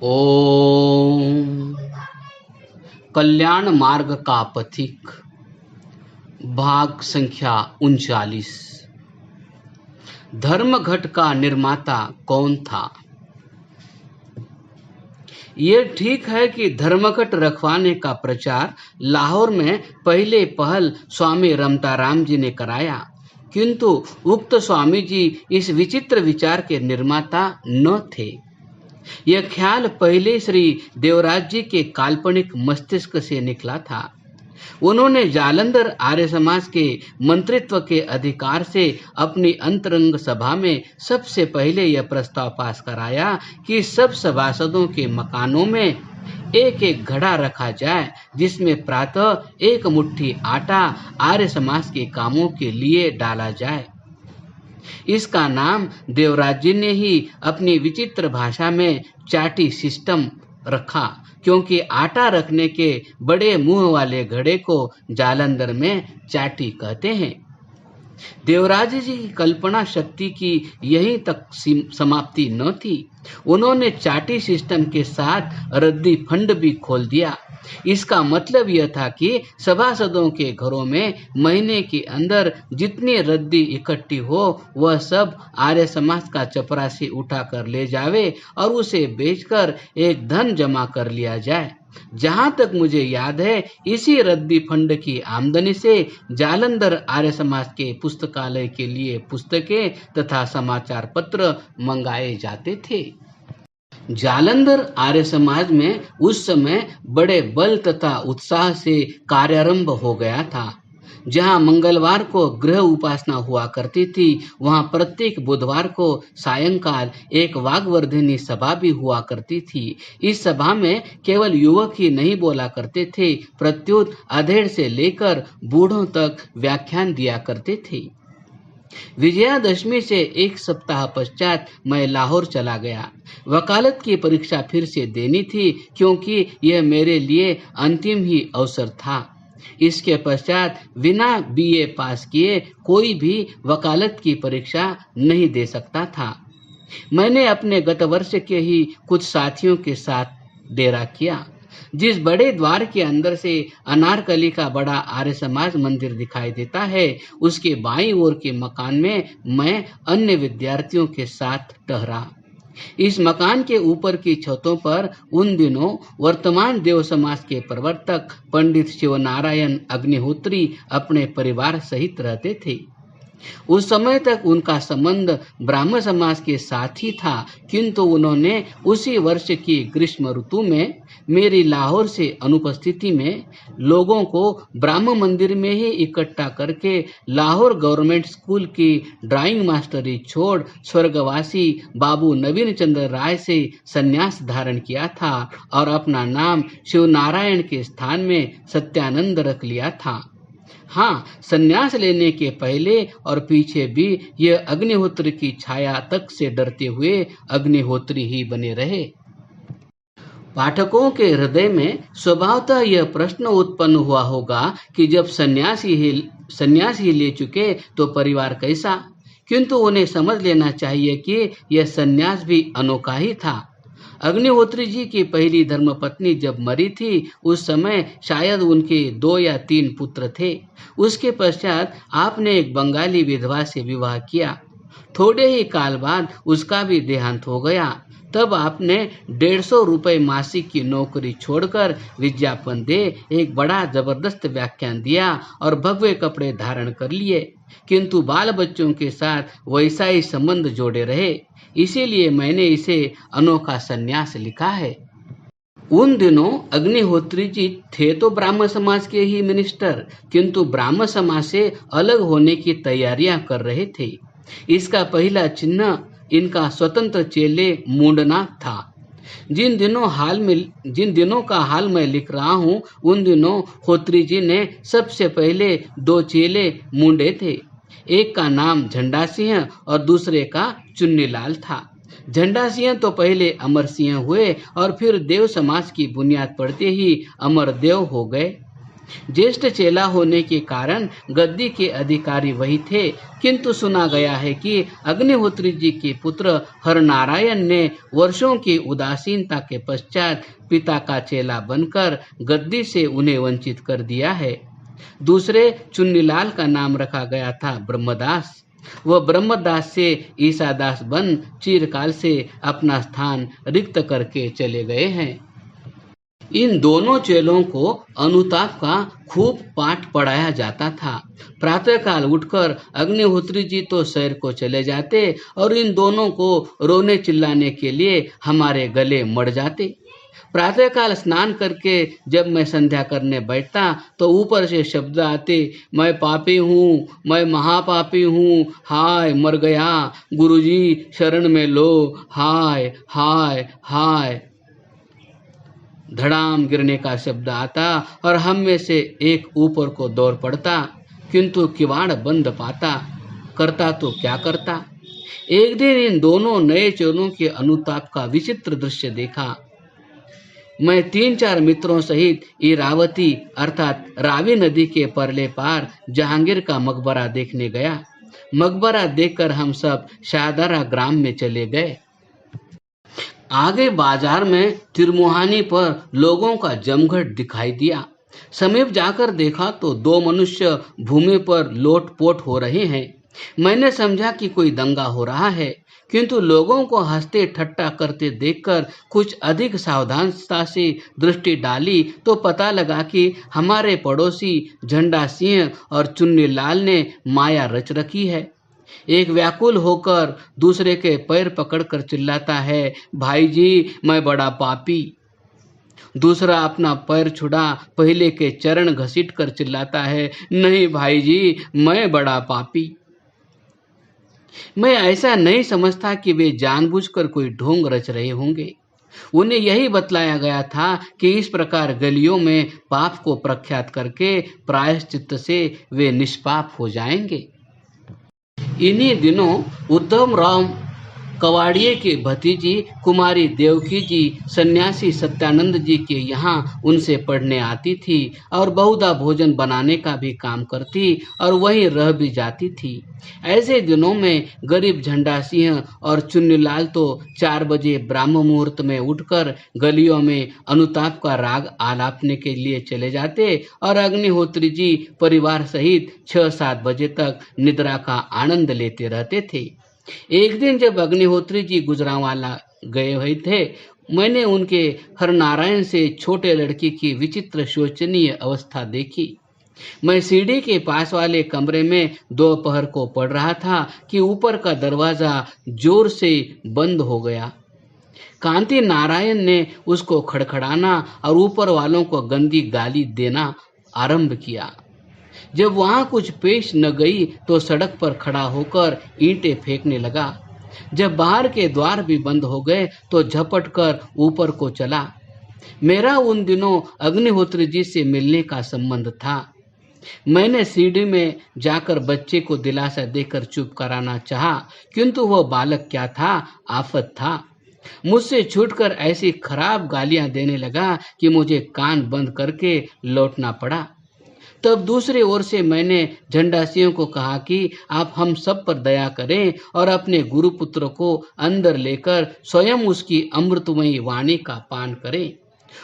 ओम कल्याण मार्ग का पथिक भाग संख्या 39। धर्मघट का निर्माता कौन था? ये ठीक है कि धर्मघट रखवाने का प्रचार लाहौर में पहले पहल स्वामी रमताराम जी ने कराया, किंतु उक्त स्वामी जी इस विचित्र विचार के निर्माता न थे। यह ख्याल पहले श्री देवराज जी के काल्पनिक मस्तिष्क से निकला था। उन्होंने जालंधर आर्य समाज के मंत्रित्व के अधिकार से अपनी अंतरंग सभा में सबसे पहले यह प्रस्ताव पास कराया कि सब सभासदों के मकानों में एक एक घड़ा रखा जाए, जिसमें प्रातः एक मुट्ठी आटा आर्य समाज के कामों के लिए डाला जाए। इसका नाम देवराज जी ने ही अपनी विचित्र भाषा में चाटी सिस्टम रखा, क्योंकि आटा रखने के बड़े मुंह वाले घड़े को जालंधर में चाटी कहते हैं। देवराज जी की कल्पना शक्ति की यहीं तक समाप्ति न थी। उन्होंने चाटी सिस्टम के साथ रद्दी फंड भी खोल दिया। इसका मतलब यह था कि सभासदों के घरों में महीने के अंदर जितनी रद्दी इकट्ठी हो वह सब आर्य समाज का चपरासी उठा कर ले जावे और उसे बेचकर एक धन जमा कर लिया जाए। जहां तक मुझे याद है, इसी रद्दी फंड की आमदनी से जालंधर आर्य समाज के पुस्तकालय के लिए पुस्तकें तथा समाचार पत्र मंगाए जाते थे। जालंधर आर्य समाज में उस समय बड़े बल तथा उत्साह से कार्यारंभ हो गया था। जहां मंगलवार को गृह उपासना हुआ करती थी, वहां प्रत्येक बुधवार को सायंकाल एक वाग्वर्धिनी सभा भी हुआ करती थी। इस सभा में केवल युवक ही नहीं बोला करते थे, प्रत्युत अधेड़ से लेकर बूढ़ों तक व्याख्यान दिया करते थे। विजयादशमी से एक सप्ताह पश्चात मैं लाहौर चला गया। वकालत की परीक्षा फिर से देनी थी, क्योंकि यह मेरे लिए अंतिम ही अवसर था। इसके पश्चात बिना बीए पास किए कोई भी वकालत की परीक्षा नहीं दे सकता था। मैंने अपने गत वर्ष के ही कुछ साथियों के साथ डेरा किया। जिस बड़े द्वार के अंदर से अनारकली का बड़ा आर्य समाज मंदिर दिखाई देता है, उसके बाईं ओर के मकान में मैं अन्य विद्यार्थियों के साथ ठहरा। इस मकान के ऊपर की छतों पर उन दिनों वर्तमान देव समाज के प्रवर्तक पंडित शिवनारायण अग्निहोत्री अपने परिवार सहित रहते थे। उस समय तक उनका संबंध ब्राह्मण समाज के साथ ही था, किंतु उन्होंने उसी वर्ष की ग्रीष्म ऋतु में मेरी लाहौर से अनुपस्थिति में लोगों को ब्राह्म मंदिर में ही इकट्ठा करके लाहौर गवर्नमेंट स्कूल की ड्राइंग मास्टरी छोड़ स्वर्गवासी बाबू नवीन चंद्र राय से संन्यास धारण किया था और अपना नाम शिवनारायण के स्थान में सत्यानंद रख लिया था। हाँ, संन्यास लेने के पहले और पीछे भी यह अग्निहोत्र की छाया तक से डरते हुए अग्निहोत्री ही बने रहे। पाठकों के हृदय में स्वभावतः यह प्रश्न उत्पन्न हुआ होगा कि जब संन्यास ही ले चुके तो परिवार कैसा? किंतु उन्हें समझ लेना चाहिए कि यह संन्यास भी अनोखा ही था। अग्निहोत्री जी की पहली धर्मपत्नी जब मरी थी, उस समय शायद उनके 2 या 3 पुत्र थे। उसके पश्चात आपने एक बंगाली विधवा से विवाह किया। थोड़े ही काल बाद उसका भी देहांत हो गया। तब आपने 150 रुपये मासिक की नौकरी छोड़कर विज्ञापन दे एक बड़ा जबरदस्त व्याख्यान दिया और भगवे कपड़े धारण कर लिए, किंतु बाल बच्चों के साथ वैसा ही संबंध जोड़े रहे। इसीलिए मैंने इसे अनोखा संन्यास लिखा है। उन दिनों अग्निहोत्री जी थे तो ब्राह्मण समाज के ही मिनिस्टर, किंतु ब्राह्मण समाज से अलग होने की तैयारियां कर रहे थे। इसका पहला चिन्ह इनका स्वतंत्र चेले मुंडना था। जिन दिनों का हाल मैं लिख रहा हूँ, उन दिनों होत्री जी ने सबसे पहले 2 चेले मुंडे थे। एक का नाम झंडा सिंह और दूसरे का चुन्नीलाल था। झंडा सिंह तो पहले अमर सिंह हुए और फिर देव समाज की बुनियाद पड़ते ही अमर देव हो गए। ज्येष्ठ चेला होने के कारण गद्दी के अधिकारी वही थे, किंतु सुना गया है कि अग्निहोत्री जी के पुत्र हरनारायण ने वर्षों की उदासीनता के पश्चात पिता का चेला बनकर गद्दी से उन्हें वंचित कर दिया है। दूसरे चुन्नीलाल का नाम रखा गया था ब्रह्मदास। वह ब्रह्मदास से ईसादास बन चिरकाल से अपना स्थान रिक्त करके चले गए हैं। इन दोनों चेलों को अनुताप का खूब पाठ पढ़ाया जाता था। प्रातःकाल उठकर अग्निहोत्री जी तो शहर को चले जाते और इन दोनों को रोने चिल्लाने के लिए हमारे गले मड़ जाते। प्रातःकाल स्नान करके जब मैं संध्या करने बैठता तो ऊपर से शब्द आते, मैं पापी हूँ, मैं महापापी हूँ, हाय मर गया, गुरुजी शरण में लो, हाय हाय हाय। धड़ाम गिरने का शब्द आता और हम में से एक ऊपर को दौड़ पड़ता, किंतु किवाड़ बंद पाता। करता तो क्या करता। एक दिन इन दोनों नए चोरों के अनुताप का विचित्र दृश्य देखा। मैं 3-4 मित्रों सहित इरावती अर्थात रावी नदी के परले पार जहांगीर का मकबरा देखने गया। मकबरा देखकर हम सब शाहदरा ग्राम में चले गए। आगे बाजार में तिरमुहानी पर लोगों का जमघट दिखाई दिया। समीप जाकर देखा तो 2 मनुष्य भूमि पर लोटपोट हो रहे हैं। मैंने समझा कि कोई दंगा हो रहा है, किंतु लोगों को हंसते ठट्टा करते देखकर कुछ अधिक सावधानता से दृष्टि डाली तो पता लगा कि हमारे पड़ोसी झंडा सिंह और चुन्नीलाल ने माया रच रखी है। एक व्याकुल होकर दूसरे के पैर पकड़कर चिल्लाता है, भाई जी मैं बड़ा पापी। दूसरा अपना पैर छुड़ा पहले के चरण घसीट कर चिल्लाता है, नहीं भाई जी मैं बड़ा पापी। मैं ऐसा नहीं समझता कि वे जानबूझकर कोई ढोंग रच रहे होंगे। उन्हें यही बतलाया गया था कि इस प्रकार गलियों में पाप को प्रख्यात करके प्रायश्चित्त से वे निष्पाप हो जाएंगे। इन्हीं दिनों उद्धम राम कवाड़िए की भतीजी कुमारी देवकी जी सन्यासी सत्यानंद जी के यहाँ उनसे पढ़ने आती थी और बहुधा भोजन बनाने का भी काम करती और वहीं रह भी जाती थी। ऐसे दिनों में गरीब झंडा सिंह और चुन्नीलाल तो 4 बजे ब्राह्म मुहूर्त में उठकर गलियों में अनुताप का राग आलापने के लिए चले जाते और अग्निहोत्री जी परिवार सहित 6-7 बजे तक निद्रा का आनंद लेते रहते थे। एक दिन जब अग्निहोत्री जी गुजरांवाला गए हुए थे, मैंने उनके हरनारायण से छोटे लड़की की विचित्र शोचनीय अवस्था देखी। मैं सीढ़ी के पास वाले कमरे में दोपहर को पढ़ रहा था कि ऊपर का दरवाजा जोर से बंद हो गया। कांति नारायण ने उसको खड़खड़ाना और ऊपर वालों को गंदी गाली देना आरंभ किया। जब वहां कुछ पेश न गई तो सड़क पर खड़ा होकर ईंटें फेंकने लगा। जब बाहर के द्वार भी बंद हो गए तो झपट कर ऊपर को चला। मेरा उन दिनों अग्निहोत्री जी से मिलने का संबंध था। मैंने सीढ़ी में जाकर बच्चे को दिलासा देकर चुप कराना चाहा, किंतु वह बालक क्या था, आफत था। मुझसे छूटकर ऐसी खराब गालियां देने लगा कि मुझे कान बंद करके लौटना पड़ा। तब दूसरी ओर से मैंने झंडा सिंह को कहा कि आप हम सब पर दया करें और अपने गुरुपुत्र को अंदर लेकर स्वयं उसकी अमृतमयी वाणी का पान करें।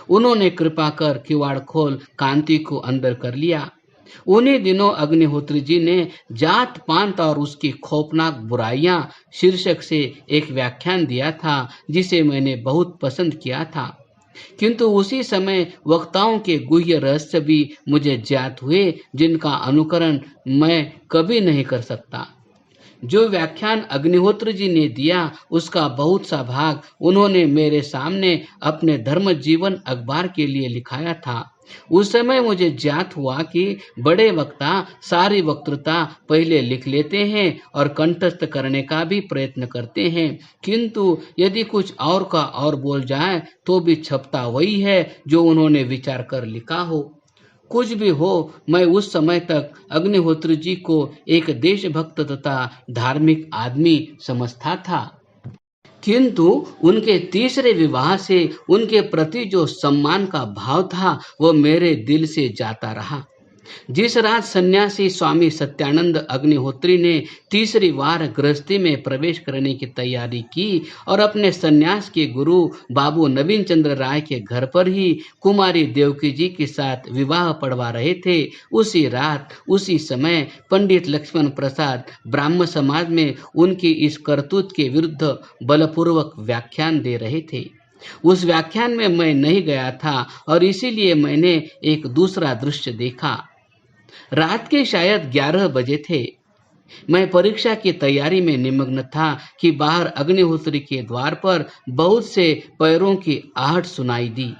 उन्होंने कृपा कर किवाड़ खोल कांति को अंदर कर लिया। उन्हीं दिनों अग्निहोत्री जी ने जात पात और उसकी खौफनाक बुराइयां शीर्षक से एक व्याख्यान दिया था, जिसे मैंने बहुत पसंद किया था। किंतु उसी समय वक्ताओं के गुह्य रहस्य भी मुझे ज्ञात हुए, जिनका अनुकरण मैं कभी नहीं कर सकता। जो व्याख्यान अग्निहोत्र जी ने दिया उसका बहुत सा भाग उन्होंने मेरे सामने अपने धर्म जीवन अखबार के लिए लिखाया था। उस समय मुझे ज्ञात हुआ कि बड़े वक्ता सारी वक्तृता पहले लिख लेते हैं और कंठस्थ करने का भी प्रयत्न करते हैं, किंतु यदि कुछ और का और बोल जाए तो भी छपता वही है जो उन्होंने विचार कर लिखा हो। कुछ भी हो, मैं उस समय तक अग्निहोत्री जी को एक देशभक्त तथा धार्मिक आदमी समझता था। किंतु उनके तीसरे विवाह से उनके प्रति जो सम्मान का भाव था वो मेरे दिल से जाता रहा। जिस रात सन्यासी स्वामी सत्यानंद अग्निहोत्री ने तीसरी बार गृहस्थी में प्रवेश करने की तैयारी की और अपने सन्यास के गुरु बाबू नवीन चंद्र राय के घर पर ही कुमारी देवकी जी के साथ विवाह पढ़वा रहे थे, उसी रात उसी समय पंडित लक्ष्मण प्रसाद ब्राह्म समाज में उनकी इस करतूत के विरुद्ध बलपूर्वक व्याख्यान दे रहे थे। उस व्याख्यान में मैं नहीं गया था और इसीलिए मैंने एक दूसरा दृश्य देखा। रात के शायद 11 बजे थे। मैं परीक्षा की तैयारी में निमग्न था कि बाहर अग्निहोत्री के द्वार पर बहुत से पैरों की आहट सुनाई दी।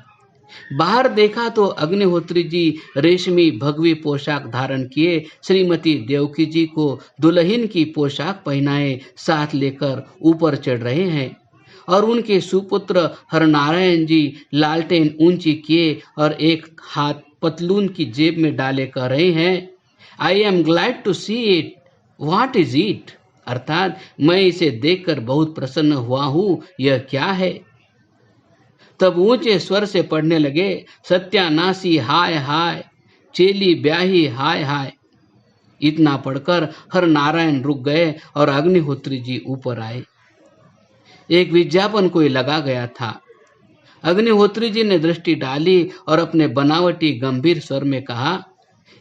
बाहर देखा तो अग्निहोत्री जी रेशमी भगवी पोशाक धारण किए श्रीमती देवकी जी को दुल्हन की पोशाक पहनाए साथ लेकर ऊपर चढ़ रहे हैं और उनके सुपुत्र हरनारायण जी लालटेन ऊंची किए और एक हाथ पतलून की जेब में डाले कह रहे हैं, I am glad to see it, what is it? अर्थात मैं इसे देखकर बहुत प्रसन्न हुआ हूँ, यह क्या है? तब ऊंचे स्वर से पढ़ने लगे, सत्यानाशी हाय हाय, चेली ब्याही हाय हाय। इतना पढ़कर हर नारायण रुक गए और अग्निहोत्री जी ऊपर आए। एक विज्ञापन कोई लगा गया था। अग्निहोत्री जी ने दृष्टि डाली और अपने बनावटी गंभीर स्वर में कहा,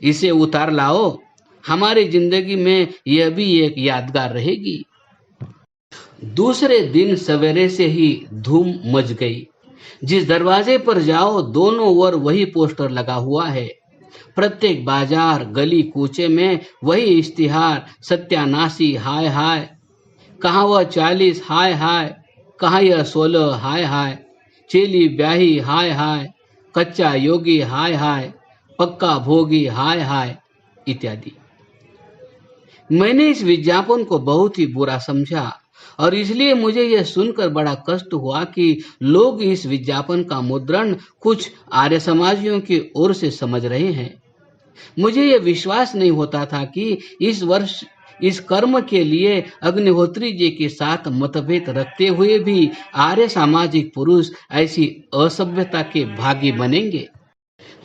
इसे उतार लाओ, हमारी जिंदगी में यह भी एक यादगार रहेगी। दूसरे दिन सवेरे से ही धूम मच गई। जिस दरवाजे पर जाओ दोनों ओर वही पोस्टर लगा हुआ है। प्रत्येक बाजार गली कूचे में वही इश्तिहार, सत्यानाशी हाय हाय, कहाँ वह 40 हाय हाय, कहाँ यह 16 हाय हाय, चेली ब्याही हाय हाय, कच्चा योगी हाय हाय, पक्का भोगी हाय हाय इत्यादि। मैंने इस विज्ञापन को बहुत ही बुरा समझा और इसलिए मुझे यह सुनकर बड़ा कष्ट हुआ कि लोग इस विज्ञापन का मुद्रण कुछ आर्य समाजियों की ओर से समझ रहे हैं। मुझे यह विश्वास नहीं होता था कि इस वर्ष इस कर्म के लिए अग्निहोत्री जी के साथ मतभेद रखते हुए भी आर्य सामाजिक पुरुष ऐसी असभ्यता के भागी बनेंगे।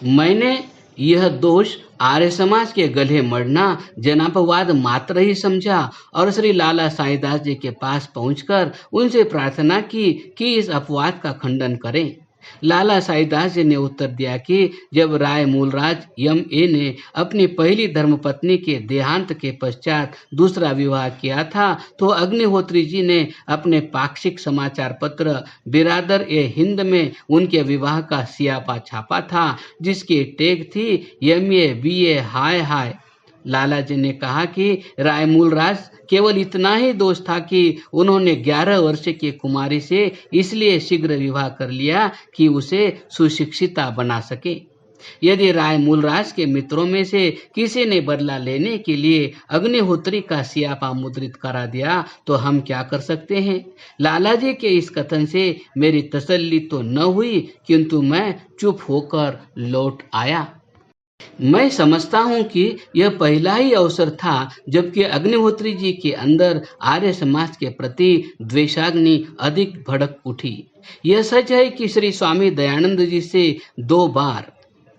मैंने यह दोष आर्य समाज के गले मरना जनापवाद मात्र ही समझा और श्री लाला साईदास जी के पास पहुंचकर उनसे प्रार्थना की कि इस अपवाद का खंडन करें। लाला साईदास जी ने उत्तर दिया कि जब राय मूलराज M.A. ने अपनी पहली धर्मपत्नी के देहांत के पश्चात दूसरा विवाह किया था तो अग्निहोत्री जी ने अपने पाक्षिक समाचार पत्र बिरादर-ए-हिंद में उनके विवाह का सियापा छापा था, जिसकी टेक थी M.A. B.A. हाय हाय। लाला जी ने कहा कि राय मूलराज केवल इतना ही दोष था कि उन्होंने 11 वर्ष की कुमारी से इसलिए शीघ्र विवाह कर लिया कि उसे सुशिक्षिता बना सके। यदि राय मूलराज के मित्रों में से किसी ने बदला लेने के लिए अग्निहोत्री का सियापा मुद्रित करा दिया तो हम क्या कर सकते हैं? लाला जी के इस कथन से मेरी तसल्ली तो न हुई, किंतु मैं चुप होकर लौट आया। मैं समझता हूँ कि यह पहला ही अवसर था जबकि अग्निहोत्री जी के अंदर आर्य समाज के प्रति द्वेषाग्नि अधिक भड़क उठी। यह सच है कि श्री स्वामी दयानंद जी से 2 बार,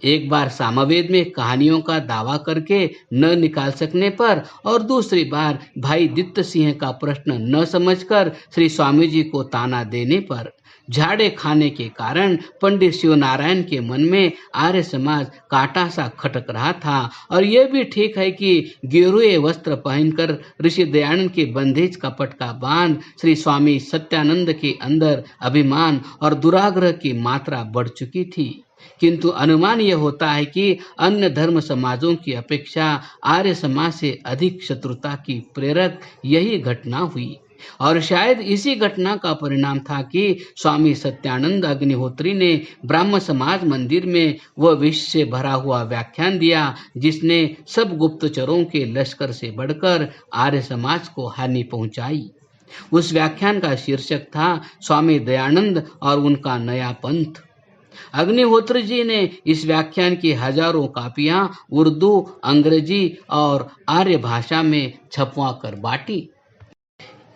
एक बार सामवेद में कहानियों का दावा करके न निकाल सकने पर और दूसरी बार भाई दित्त सिंह का प्रश्न न समझकर श्री स्वामी जी को ताना देने पर झाड़े खाने के कारण पंडित शिवनारायण के मन में आर्य समाज कांटा सा खटक रहा था। और यह भी ठीक है कि गेरुए वस्त्र पहनकर ऋषि दयानंद के बंधेज कपट का बांध श्री स्वामी सत्यानंद के अंदर अभिमान और दुराग्रह की मात्रा बढ़ चुकी थी। किंतु अनुमान यह होता है कि अन्य धर्म समाजों की अपेक्षा आर्य समाज से अधिक शत्रुता की प्रेरक यही घटना हुई और शायद इसी घटना का परिणाम था कि स्वामी सत्यानंद अग्निहोत्री ने ब्राह्म समाज मंदिर में वह विष से भरा हुआ व्याख्यान दिया जिसने सब गुप्तचरों के लश्कर से बढ़कर आर्य समाज को हानि पहुंचाई। उस व्याख्यान का शीर्षक था स्वामी दयानंद और उनका नया पंथ। अग्निहोत्री जी ने इस व्याख्यान की हजारों कापियां उर्दू, अंग्रेजी और आर्य भाषा में छपवा कर बांटी।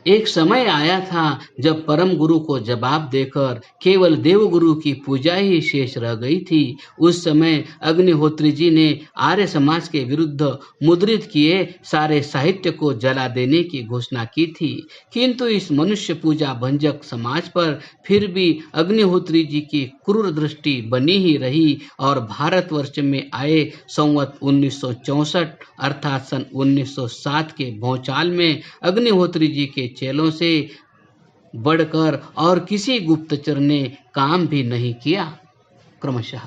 एक समय आया था जब परम गुरु को जवाब देकर केवल देव गुरु की पूजा ही शेष रह गई थी। उस समय अग्निहोत्री जी ने आर्य समाज के विरुद्ध मुद्रित किए सारे साहित्य को जला देने की घोषणा की थी, किंतु इस मनुष्य पूजा भंजक समाज पर फिर भी अग्निहोत्री जी की क्रूर दृष्टि बनी ही रही और भारतवर्ष में आए संवत 1964 अर्थात सन 1907 के भौचाल में अग्निहोत्री जी के चेलों से बढ़कर और किसी गुप्तचर ने काम भी नहीं किया। क्रमशः